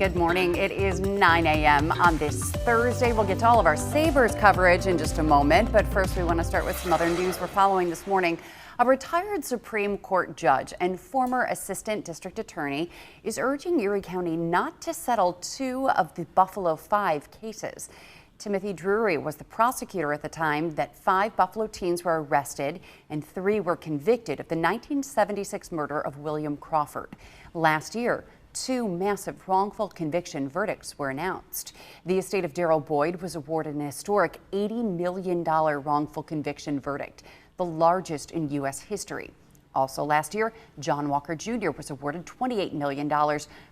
Good morning. It is 9 a.m. on this Thursday. We'll get to all of our Sabres coverage in just a moment, but first we want to start with some other news we're following this morning. A retired Supreme Court judge and former assistant district attorney is urging Erie County not to settle two of the Buffalo 5 cases. Timothy Drury was the prosecutor at the time that 5 Buffalo teens were arrested and 3 were convicted of the 1976 murder of William Crawford. Last year, 2 massive wrongful conviction verdicts were announced. The estate of Darrell Boyd was awarded an historic $80 million wrongful conviction verdict, the largest in U.S. history. Also last year, John Walker Jr. was awarded $28 million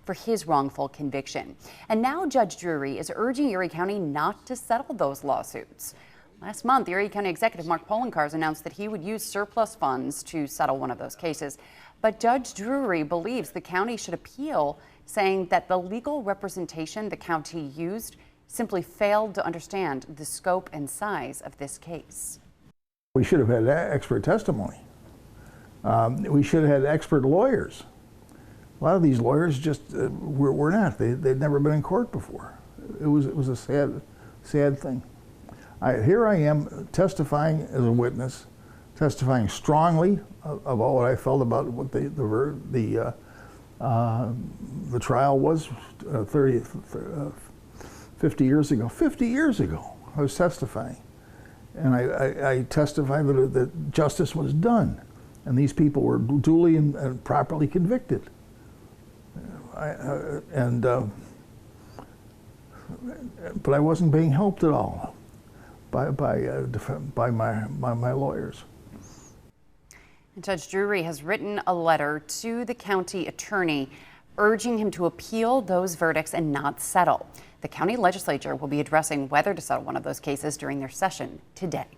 for his wrongful conviction. And now Judge Drury is urging Erie County not to settle those lawsuits. Last month, Erie County Executive Mark Poloncarz announced that he would use surplus funds to settle one of those cases. But Judge Drury believes the county should appeal, saying that the legal representation the county used simply failed to understand the scope and size of this case. We should have had expert testimony. We should have had expert lawyers. A lot of these lawyers just were not. They'd never been in court before. It was a sad thing. Here I am testifying as a witness, testifying strongly about what I felt about what the trial was 50 years ago. 50 years ago, I was testifying. And I testified that justice was done, and these people were duly and properly convicted. But I wasn't being helped at all by my lawyers. Judge Drury has written a letter to the county attorney urging him to appeal those verdicts and not settle. The county legislature will be addressing whether to settle one of those cases during their session today.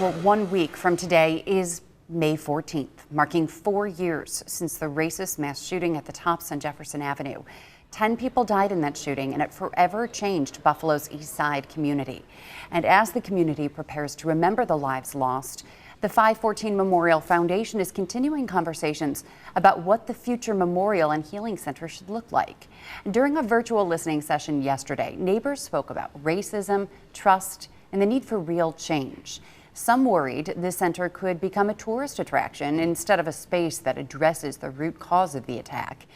Well, 1 week from today is May 14th, marking 4 years since the racist mass shooting at the Tops on Jefferson Avenue. 10 people died in that shooting, and it forever changed Buffalo's East Side community. And as the community prepares to remember the lives lost, the 514 Memorial Foundation is continuing conversations about what the future memorial and healing center should look like. During a virtual listening session yesterday, neighbors spoke about racism, trust, and the need for real change. Some worried the center could become a tourist attraction instead of a space that addresses the root cause of the attack.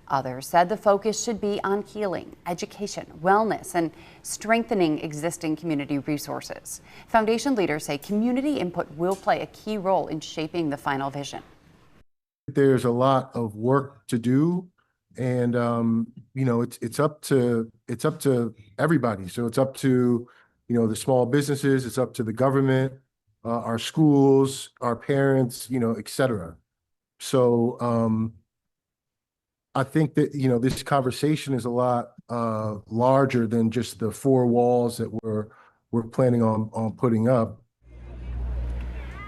Others said the focus should be on healing, education, wellness, and strengthening existing community resources. Foundation leaders say community input will play a key role in shaping the final vision. There's a lot of work to do, and it's up to everybody. So it's up to the small businesses, it's up to the government, our schools, our parents, et cetera. So I think that, this conversation is a lot larger than just the 4 walls that we're planning on putting up.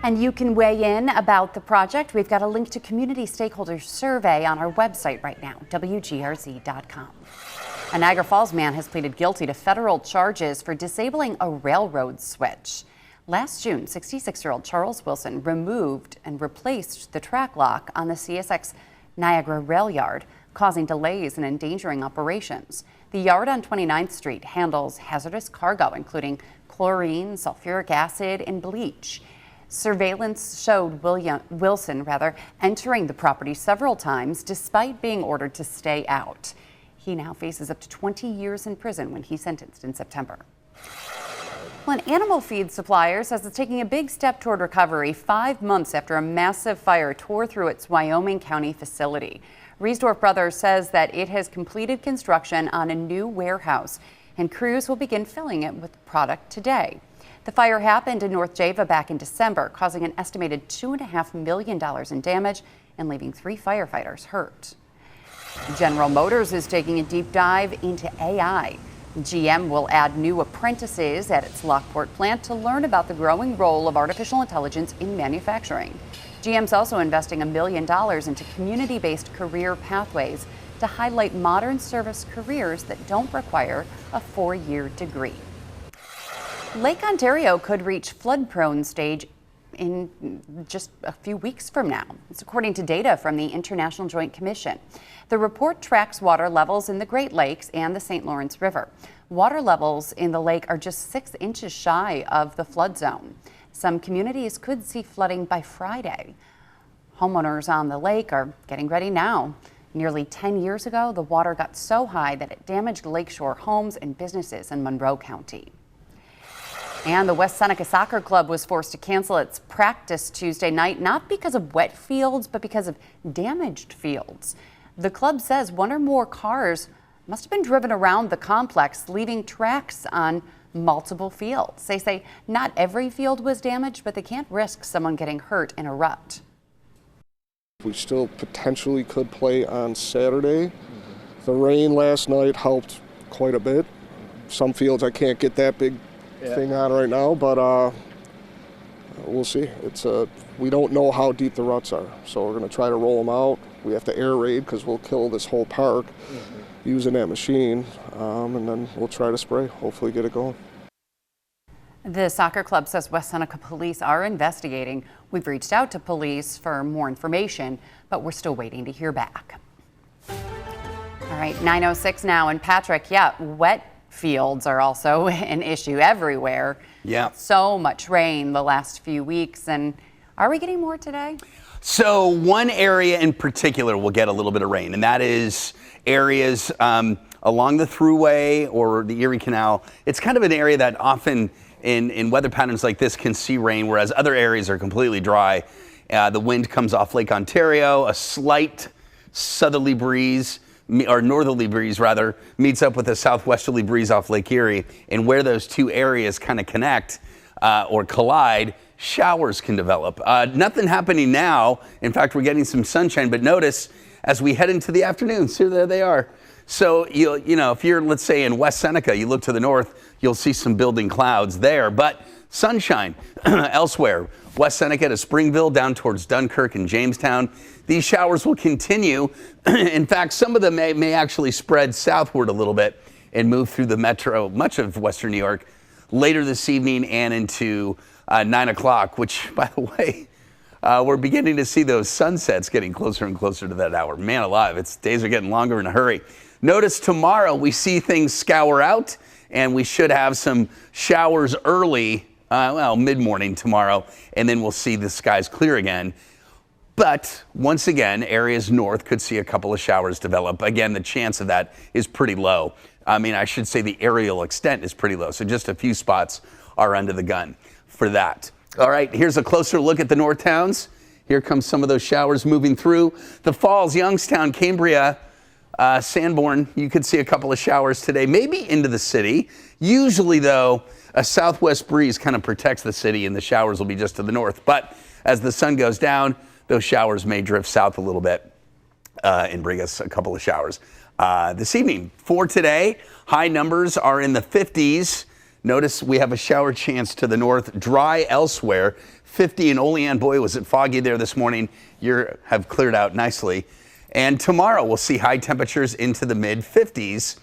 And you can weigh in about the project. We've got a link to community stakeholder survey on our website right now, WGRZ.com. A Niagara Falls man has pleaded guilty to federal charges for disabling a railroad switch. Last June, 66-year-old Charles Wilson removed and replaced the track lock on the CSX Niagara rail yard, causing delays and endangering operations. The yard on 29th Street handles hazardous cargo, including chlorine, sulfuric acid, and bleach. Surveillance showed Wilson entering the property several times despite being ordered to stay out. He now faces up to 20 years in prison when he's sentenced in September. Well, an animal feed supplier says it's taking a big step toward recovery 5 months after a massive fire tore through its Wyoming County facility. Riesdorf Brothers says that it has completed construction on a new warehouse, and crews will begin filling it with product today. The fire happened in North Java back in December, causing an estimated $2.5 million in damage and leaving 3 firefighters hurt. General Motors is taking a deep dive into AI. GM will add new apprentices at its Lockport plant to learn about the growing role of artificial intelligence in manufacturing. GM's also investing $1 million into community-based career pathways to highlight modern service careers that don't require a 4-year degree. Lake Ontario could reach flood-prone stage in just a few weeks from now. It's according to data from the International Joint Commission. The report tracks water levels in the Great Lakes and the St. Lawrence River. Water levels in the lake are just 6 inches shy of the flood zone. Some communities could see flooding by Friday. Homeowners on the lake are getting ready now. Nearly 10 years ago, the water got so high that it damaged lakeshore homes and businesses in Monroe County. And the West Seneca Soccer Club was forced to cancel its practice Tuesday night, not because of wet fields, but because of damaged fields. The club says one or more cars must have been driven around the complex, leaving tracks on multiple fields. They say not every field was damaged, but they can't risk someone getting hurt in a rut. We still potentially could play on Saturday. The rain last night helped quite a bit. Some fields I can't get that big thing on right now, but we'll see. We don't know how deep the ruts are, so we're going to try to roll them out. We have to air raid because we'll kill this whole park using that machine, and then we'll try to spray, hopefully get it going. The soccer club says West Seneca police are investigating. We've reached out to police for more information, but we're still waiting to hear back. All right, 9:06 now. And Patrick, wet fields are also an issue everywhere. Yeah. So much rain the last few weeks. And are we getting more today? So one area in particular will get a little bit of rain, and that is areas along the Thruway or the Erie Canal. It's kind of an area that often in weather patterns like this can see rain, whereas other areas are completely dry. The wind comes off Lake Ontario. A slight southerly breeze, or northerly breeze rather, meets up with a southwesterly breeze off Lake Erie. And where those two areas kind of connect or collide, showers can develop. Nothing happening now. In fact, we're getting some sunshine, but notice as we head into the afternoon, so there they are. So, you know, if you're, let's say, in West Seneca, you look to the north, you'll see some building clouds there, but sunshine elsewhere. West Seneca to Springville, down towards Dunkirk and Jamestown. These showers will continue. In fact, some of them may actually spread southward a little bit and move through the metro, much of Western New York, later this evening and into 9 o'clock, which, by the way, we're beginning to see those sunsets getting closer and closer to that hour. Man alive, days are getting longer in a hurry. Notice tomorrow we see things scour out, and we should have some showers early, mid-morning tomorrow, and then we'll see the skies clear again. But once again, areas north could see a couple of showers develop. Again, the chance of that is pretty low. I mean, I should say the areal extent is pretty low, so just a few spots are under the gun for that. All right, here's a closer look at the north towns. Here comes some of those showers moving through. The Falls, Youngstown, Cambria, Sanborn, you could see a couple of showers today, maybe into the city. Usually, though, a southwest breeze kind of protects the city, and the showers will be just to the north. But as the sun goes down, those showers may drift south a little bit and bring us a couple of showers. This evening, for today, high numbers are in the 50s. Notice we have a shower chance to the north, dry elsewhere. 50 in Olean. Boy, was it foggy there this morning. You have cleared out nicely. And tomorrow we'll see high temperatures into the mid-50s.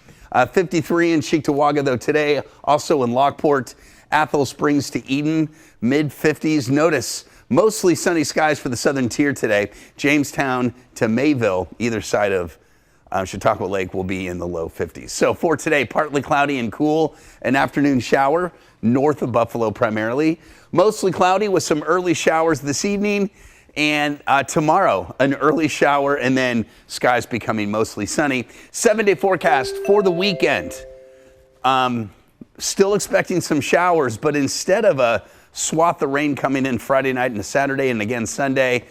53 in Cheektowaga, though, today. Also in Lockport, Athol Springs to Eden, mid-50s. Notice mostly sunny skies for the southern tier today. Jamestown to Mayville, either side of Chautauqua Lake, will be in the low 50s. So for today, partly cloudy and cool. An afternoon shower north of Buffalo primarily. Mostly cloudy with some early showers this evening. And tomorrow, an early shower, and then skies becoming mostly sunny. 7-day forecast for the weekend. Still expecting some showers, but instead of a swath of rain coming in Friday night and Saturday and again Sunday,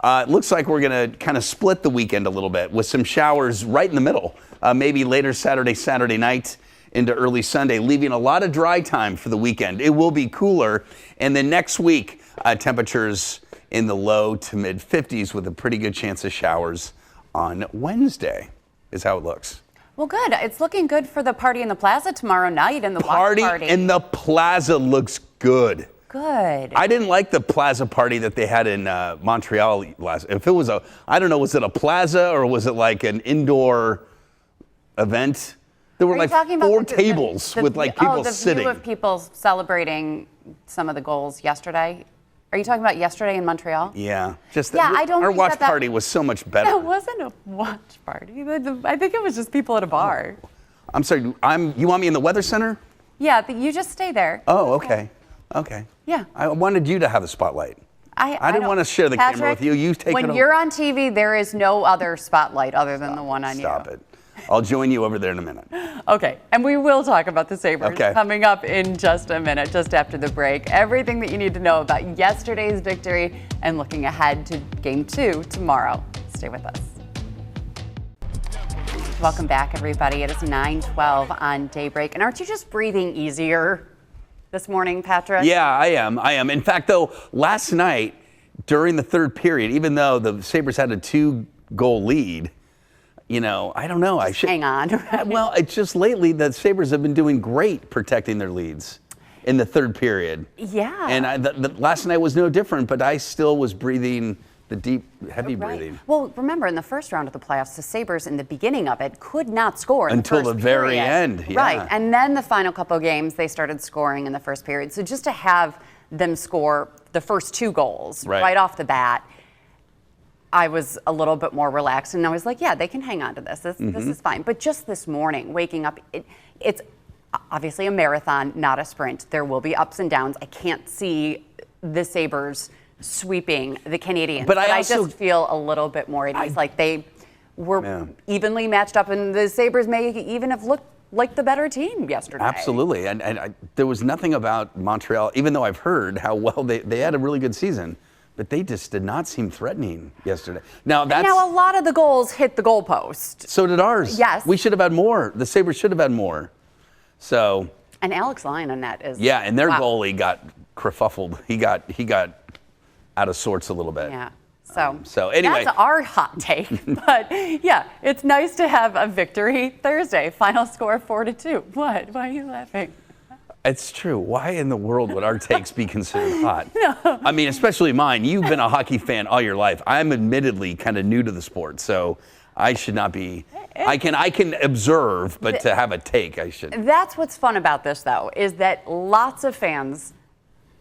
it looks like we're going to kind of split the weekend a little bit with some showers right in the middle. Maybe later Saturday night into early Sunday, leaving a lot of dry time for the weekend. It will be cooler. And then next week, temperatures in the low to mid 50s with a pretty good chance of showers on Wednesday is how it looks. Well, good. It's looking good for the party in the plaza tomorrow night and the watch party. Party in the plaza looks good. Good. I didn't like the plaza party that they had in Montreal last. If it was I don't know, was it a plaza or was it like an indoor event? There were like 4 tables with like people sitting. The view of people celebrating some of the goals yesterday. Are you talking about yesterday in Montreal? Yeah. Just Yeah, I don't our think watch that party was so much better. That wasn't a watch party. I think it was just people at a bar. I'm sorry. You want me in the weather center? Yeah, you just stay there. Oh, okay. Okay. Yeah. I wanted you to have the spotlight. I didn't don't- want to share the camera Patrick, with you. You take it when over. you're on TV, there is no other spotlight other than the one on you. Stop it. I'll join you over there in a minute. Okay, and we will talk about the Sabres Okay. coming up in just a minute, just after the break. Everything that you need to know about yesterday's victory and looking ahead to Game 2 tomorrow. Stay with us. Welcome back, everybody. It is 9:12 on Daybreak. And aren't you just breathing easier this morning, Patrick? Yeah, I am. In fact, though, last night during the third period, even though the Sabres had a 2-goal lead, I don't know. Hang on. Well, it's just lately the Sabres have been doing great protecting their leads in the third period. Yeah. And last night was no different, but I still was breathing the deep, heavy breathing. Well, remember, in the first round of the playoffs, the Sabres in the beginning of it could not score in Until the first the very period. end, yeah. Right, and then the final couple of games, they started scoring in the first period. So just to have them score the first 2 goals right off the bat, I was a little bit more relaxed, and I was like, yeah, they can hang on to this. This is fine. But just this morning, waking up, it's obviously a marathon, not a sprint. There will be ups and downs. I can't see the Sabres sweeping the Canadiens. But I just feel a little bit more at ease. Like they were evenly matched up, and the Sabres may even have looked like the better team yesterday. Absolutely. And there was nothing about Montreal, even though I've heard how well they had a really good season. But they just did not seem threatening yesterday. Now a lot of the goals hit the goalpost. So did ours. Yes. We should have had more. The Sabres should have had more. So. And Alex Lyon on that is. Yeah, and their goalie got kerfuffled. He got out of sorts a little bit. Yeah. So anyway. That's our hot take. But yeah, it's nice to have a victory Thursday. Final score 4-2. What? Why are you laughing? It's true. Why in the world would our takes be considered hot? No. I mean, especially mine. You've been a hockey fan all your life. I'm admittedly kind of new to the sport, so I should not be. I can observe, but to have a take, I shouldn't. That's what's fun about this, though, is that lots of fans,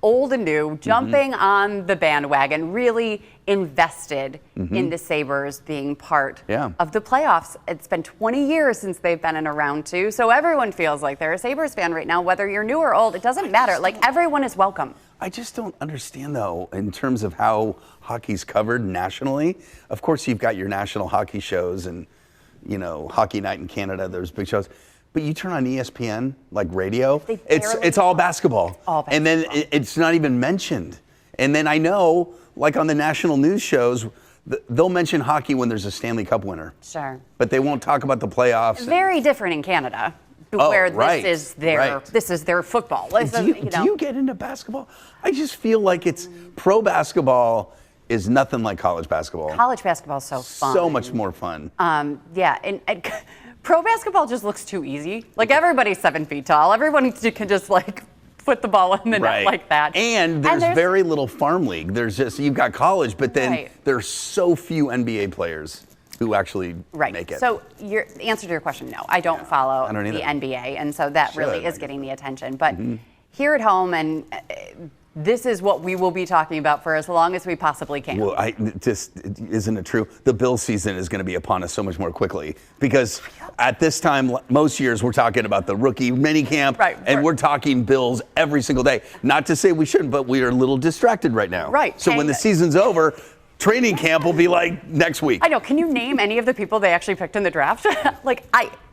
old and new, jumping on the bandwagon, really invested in the Sabres being part of the playoffs. It's been 20 years since they've been in a round 2, so everyone feels like they're a Sabres fan right now, whether you're new or old. It doesn't matter. Like, everyone is welcome. I just don't understand, though, in terms of how hockey's covered nationally. Of course, you've got your national hockey shows and, Hockey Night in Canada, there's big shows. But you turn on ESPN, like radio, it's all basketball. And then it's not even mentioned. And then I know, like on the national news shows, they'll mention hockey when there's a Stanley Cup winner. Sure. But they won't talk about the playoffs. Very different in Canada, where this is their football. Do you get into basketball? I just feel like it's pro basketball is nothing like college basketball. College basketball is so fun. So much more fun. Yeah, and pro basketball just looks too easy. Like, everybody's 7 feet tall. Everyone can just put the ball in the net like that. And there's very little farm league. There's just, you've got college, but then there's so few NBA players who actually make it. So the answer to your question, no, I don't follow the NBA, and so that really is getting the attention. But here at home, and this is what we will be talking about for as long as we possibly can. Well, isn't it true? The Bills season is going to be upon us so much more quickly because at this time, most years we're talking about the rookie minicamp, and we're talking Bills every single day. Not to say we shouldn't, but we are a little distracted right now. Right. So when the season's over, training camp will be like next week. I know. Can you name any of the people they actually picked in the draft?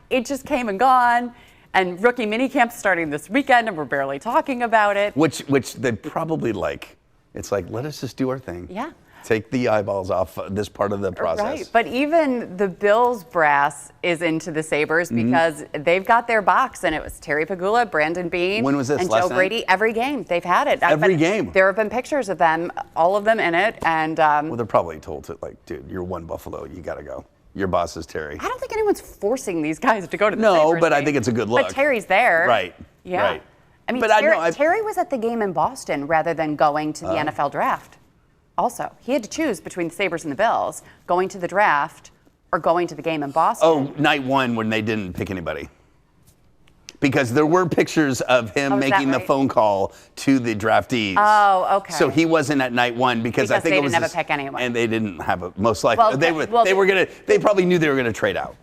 It just came and gone. And rookie minicamp starting this weekend, and we're barely talking about it. Which they probably like. It's like, let us just do our thing. Yeah. Take the eyeballs off this part of the process. Right. But even the Bills brass is into the Sabres because they've got their box, and it was Terry Pegula, Brandon Beam, when was this, and last Joe night? Brady. Every game they've had it. Every game. There have been pictures of them, all of them in it, and well, they're probably told to dude, you're one Buffalo, you got to go. Your boss is Terry. I don't think anyone's forcing these guys to go to the No, Sabres but game. I think it's a good look. But Terry's there. Right. Yeah. Right. I mean, But Terry was at the game in Boston rather than going to the NFL draft. Also, he had to choose between the Sabres and the Bills, going to the draft or going to the game in Boston. Oh, night one when they didn't pick anybody. because there were pictures of him is that making the right? phone call to the draftees. Oh, okay. So he wasn't at night one because I think they it was didn't have a pick anyway. and they didn't have a most likely. Well, They probably knew they were gonna trade out.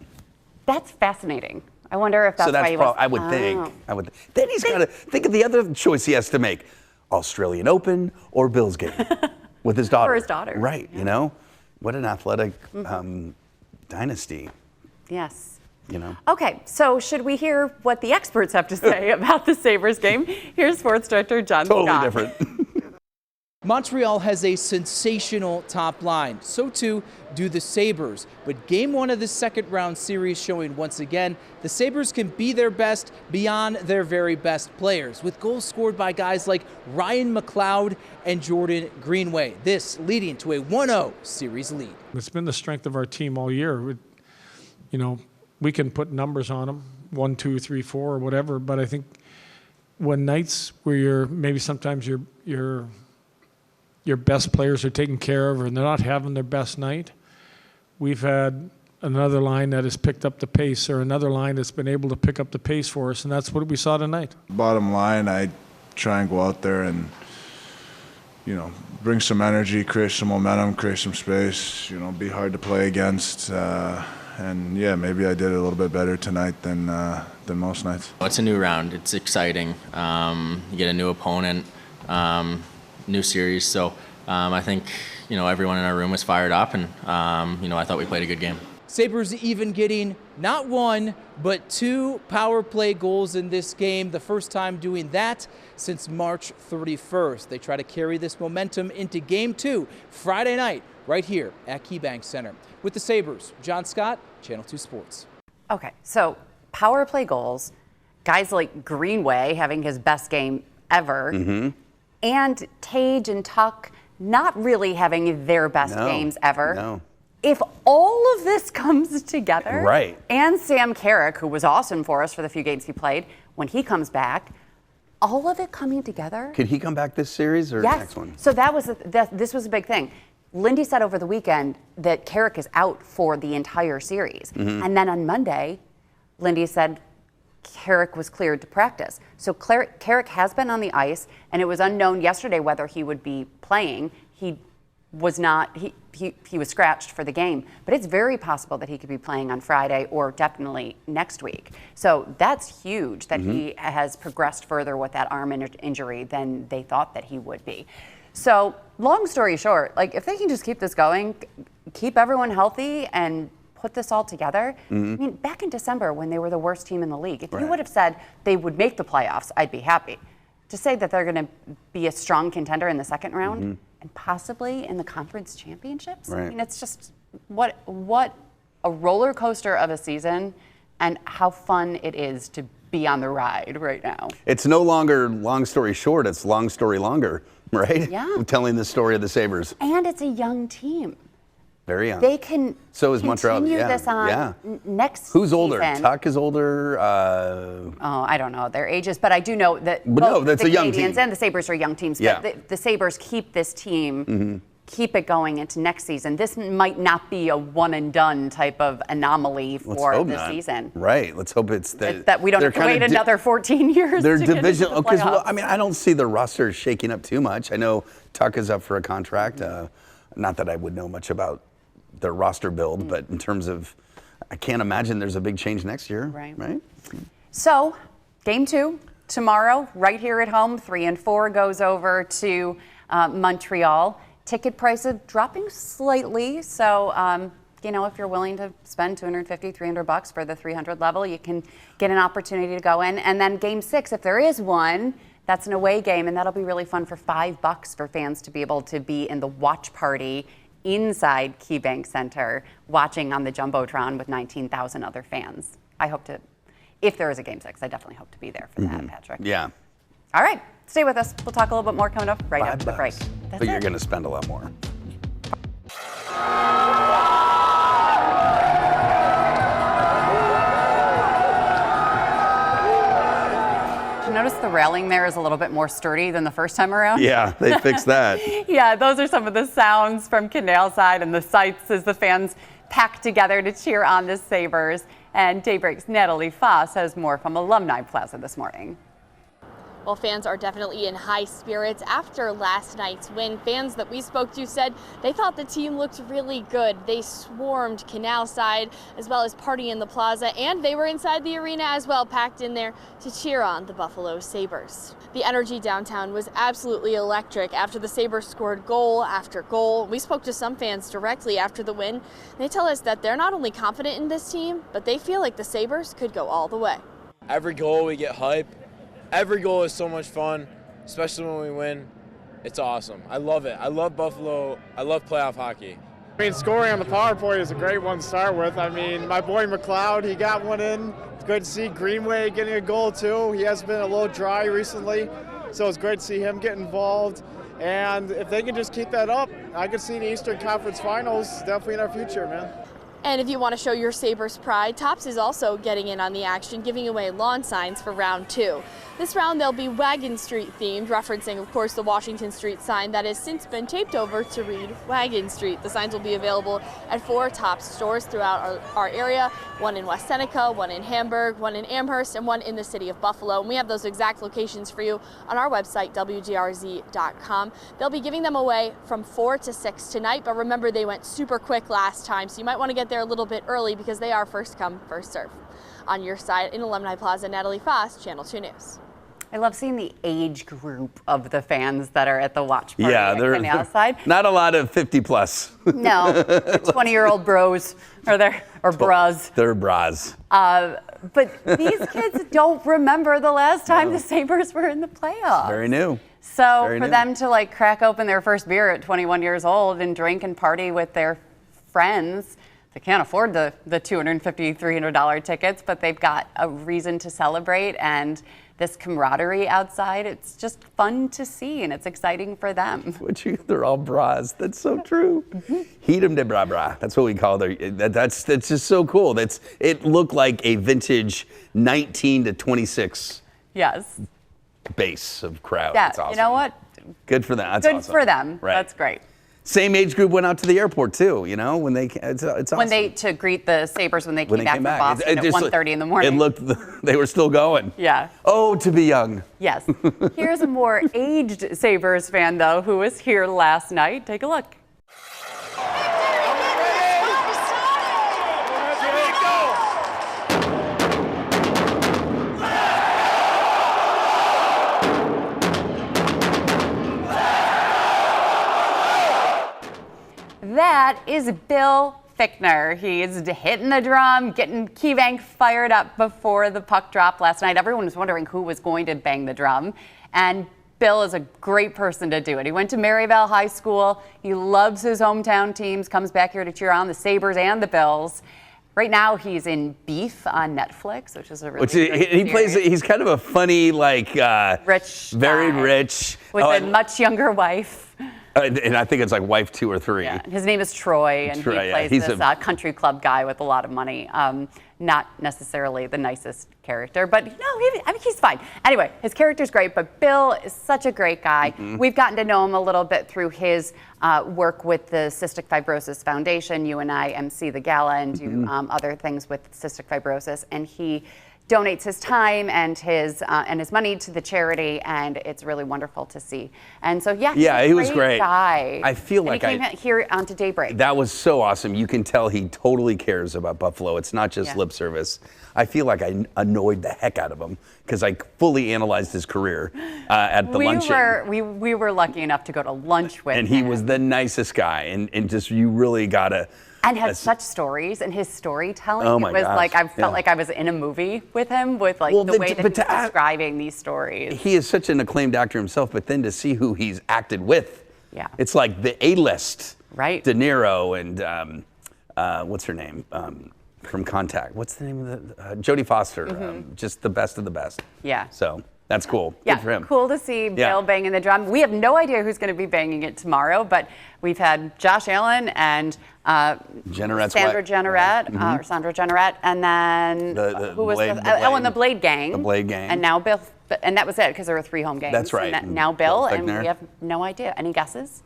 That's fascinating. I wonder if that's So that's why he was. I would think. Then he's got to think of the other choice he has to make: Australian Open or Bills game with his daughter. For his daughter. Right. Yeah. You know, what an athletic dynasty. Yes. You know. Okay, so should we hear what the experts have to say about the Sabres game? Here's sports director John Totally Scott. different. Montreal has a sensational top line. So too do the Sabres. But game one of the second round series showing once again the Sabres can be their best beyond their very best players, with goals scored by guys like Ryan McLeod and Jordan Greenway. This leading to a 1-0 series lead. It's been the strength of our team all year. You know, we can put numbers on them, 1, 2, 3, 4, or whatever. But I think when nights where sometimes your best players are taken care of and they're not having their best night, we've had another line that has picked up the pace, or another line that's been able to pick up the pace for us, and that's what we saw tonight. Bottom line, I try and go out there and, bring some energy, create some momentum, create some space, be hard to play against. And yeah, maybe I did it a little bit better tonight than most nights. It's a new round. It's exciting. You get a new opponent, new series. So I think everyone in our room was fired up, and I thought we played a good game. Sabres even getting not one, but 2 power play goals in this game. The first time doing that since March 31st. They try to carry this momentum into game 2, Friday night, right here at KeyBank Center. With the Sabres, John Scott, Channel 2 Sports. Okay, so power play goals, guys like Greenway having his best game ever, and Tage and Tuck not really having their best games ever. No. If all of this comes together, right, and Sam Carrick, who was awesome for us for the few games he played, when he comes back, all of it coming together. Could he come back this series or Yes. next one? So this was a big thing. Lindy said over the weekend that Carrick is out for the entire series. And then on Monday, Lindy said Carrick was cleared to practice. So Carrick has been on the ice, and it was unknown yesterday whether he would be playing. He was not, he was scratched for the game, but it's very possible that he could be playing on Friday or definitely next week. So that's huge that he has progressed further with that arm injury than they thought that he would be. So long story short, if they can just keep this going, keep everyone healthy and put this all together. I mean, back in December when they were the worst team in the league, if you would have said they would make the playoffs, I'd be happy. To say that they're going to be a strong contender in the second round and possibly in the conference championships, I mean, it's just what a roller coaster of a season, and how fun it is to be on the ride right now. It's no longer long story short, it's long story longer, right? Yeah. Telling the story of the Sabres. And it's a young team. Very young. They can So is Montreal. continue Yeah. this on next Who's older? season. Tuck is older. Oh, I don't know their ages, but I do know that But no, both that's the a young Canadians team. and the Sabres are young teams. Yeah. But the Sabres keep this team, keep it going into next season. This might not be a one and done type of anomaly Let's for hope the not. season. Right. Let's hope it's That we don't they're have to wait kinda another 14 years. Their to get into division, the because playoffs. I mean, I don't see the roster shaking up too much. I know Tuck is up for a contract. Not that I would know much about their roster build, but in terms of, I can't imagine there's a big change next year. Right. So, game 2 tomorrow, right here at home. 3 and 4 goes over to Montreal. Ticket prices dropping slightly, so if you're willing to spend $250, $300 for the 300 level, you can get an opportunity to go in. And then game 6, if there is one, that's an away game, and that'll be really fun for $5 for fans to be able to be in the watch party inside KeyBank Center, watching on the Jumbotron with 19,000 other fans. I hope to, if there is a game 6, I definitely hope to be there for that, Patrick. Yeah. All right, stay with us. We'll talk a little bit more coming up right after the break. $5. That's But you're it. going to spend a lot more. Did you notice the the railing there is a little bit more sturdy than the first time around. Yeah, they fixed that. Yeah, those are some of the sounds from Canal Side and the sights as the fans pack together to cheer on the Sabres. And Daybreak's Natalie Foss has more from Alumni Plaza this morning. Well, fans are definitely in high spirits after last night's win. Fans that we spoke to said they thought the team looked really good. They swarmed Canal Side as well as party in the plaza, and they were inside the arena as well, packed in there to cheer on the Buffalo Sabres. The energy downtown was absolutely electric after the Sabres scored goal after goal. We spoke to some fans directly after the win. They tell us that they're not only confident in this team, but they feel like the Sabres could go all the way. Every goal we get hype. Every goal is so much fun, especially when we win. It's awesome. I love it. I love Buffalo. I love playoff hockey. I mean, scoring on the power play is a great one to start with. I mean, my boy McLeod, he got one in. It's good to see Greenway getting a goal too. He has been a little dry recently, so it's great to see him get involved. And if they can just keep that up, I could see the Eastern Conference Finals definitely in our future, man. And if you want to show your Sabres pride, Tops is also getting in on the action, giving away lawn signs for round 2. This round they'll be Wagon Street themed, referencing of course the Washington Street sign that has since been taped over to read Wagon Street. The signs will be available at 4 Tops stores throughout our area, one in West Seneca, one in Hamburg, one in Amherst, and one in the city of Buffalo. And we have those exact locations for you on our website, WGRZ.com. They'll be giving them away from 4 to 6 tonight, but remember they went super quick last time, so you might want to get there a little bit early because they are first come, first serve. On your side in Alumni Plaza, Natalie Foss, Channel 2 News. I love seeing the age group of the fans that are at the watch party Yeah, at they're Canal Side. not a lot of 50 plus. No, 20-year-old bros are there, or bras. They're bras. But these kids don't remember the last time the Sabres were in the playoffs. Very new. So Very for new. them to like crack open their first beer at 21 years old and drink and party with their friends, they can't afford the $250, $300 tickets, but they've got a reason to celebrate, and this camaraderie outside, it's just fun to see, and it's exciting for them. They're all bras. That's so true. Heat 'em de bra bra. That's what we call their. That's just so cool. It looked like a vintage 19 to 26 Yes. base of crowd. Yeah. That's awesome. You know what? Good for them. That's Good awesome. for them. Right. That's great. Same age group went out to the airport too. You know, when they it's awesome. When they to greet the Sabres when they came back from Boston at just 1:30 in the morning. It looked they were still going. Yeah. Oh, to be young. Yes. Here's a more aged Sabres fan though who was here last night. Take a look. That is Bill Fichtner. He's hitting the drum, getting KeyBank fired up before the puck drop last night. Everyone was wondering who was going to bang the drum, and Bill is a great person to do it. He went to Maryvale High School. He loves his hometown teams, comes back here to cheer on the Sabres and the Bills. Right now, he's in Beef on Netflix, which is a really great he plays. series. He's kind of a funny, like Rich very guy rich, with a much younger wife. And I think it's like wife 2 or 3. Yeah. His name is Troy, and Troy, he yeah. plays He's this country club guy with a lot of money. Not necessarily the nicest character, but he's fine. Anyway, his character's great, but Bill is such a great guy. Mm-hmm. We've gotten to know him a little bit through his work with the Cystic Fibrosis Foundation. You and I MC the gala and do other things with cystic fibrosis, and he donates his time and his money to the charity, and it's really wonderful to see. And so, he's he was great. Guy. I feel and like he came here onto Daybreak. That was so awesome. You can tell he totally cares about Buffalo. It's not just lip service. I feel like I annoyed the heck out of him because I fully analyzed his career at the luncheon. We were lucky enough to go to lunch with him. And he was the nicest guy, and just you really gotta. And had such stories, and his storytelling. Oh my it was gosh. like I felt like I was in a movie with him, with like the way that he was describing these stories. He is such an acclaimed actor himself, but then to see who he's acted with, it's like the A-list. Right. De Niro and what's her name from Contact? What's the name of the Jodie Foster? Just the best of the best. Yeah. So that's cool. Yeah, Good for him. cool to see Bill banging the drum. We have no idea who's going to be banging it tomorrow, but we've had Josh Allen and Jenneret's Sandra wife. Jenneret, or Sandra Jenneret, and then who was Blade- and the Blade Gang. The Blade Gang. And now Bill And that was it because there were 3 home games. That's right. And now Bill, and Fichtner. we have no idea. Any guesses?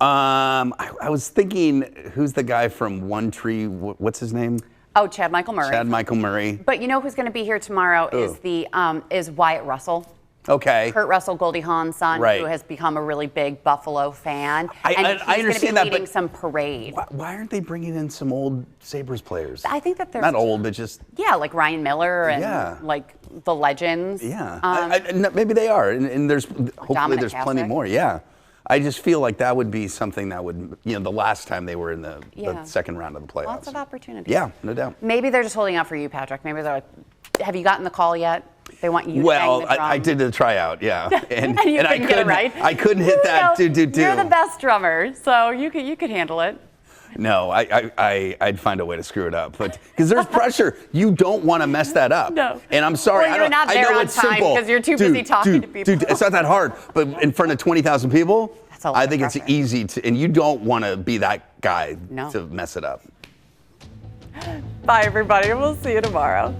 I was thinking, who's the guy from One Tree? What's his name? Oh, Chad Michael Murray. Chad Michael Murray. But you know who's going to be here tomorrow is Wyatt Russell. Okay. Kurt Russell, Goldie Hawn's son, Right. who has become a really big Buffalo fan. I and understand he's going to that, be but leading some parade. Why aren't they bringing in some old Sabres players? I think that there's not old, but just like Ryan Miller and like the legends. No, maybe they are, and there's hopefully Dominic there's plenty Hasek. more. Yeah, I just feel like that would be something that would, the last time they were in the second round of the playoffs. Lots of opportunities. Yeah, no doubt. Maybe they're just holding out for you, Patrick. Maybe they're like, have you gotten the call yet? They want you to Well, bang the drum. I did the tryout, yeah, and you couldn't get it right. I couldn't hit that. You're the best drummer, so you could handle it. No, I'd find a way to screw it up, but because there's pressure, you don't want to mess that up. No. And I'm sorry, Well, you're not there I know on it's time simple because you're too busy talking to people. Dude, it's not that hard, but in front of 20,000 people, That's a lot I of think it's pressure. easy to, and you don't want to be that guy No. to mess it up. Bye, everybody. We'll see you tomorrow.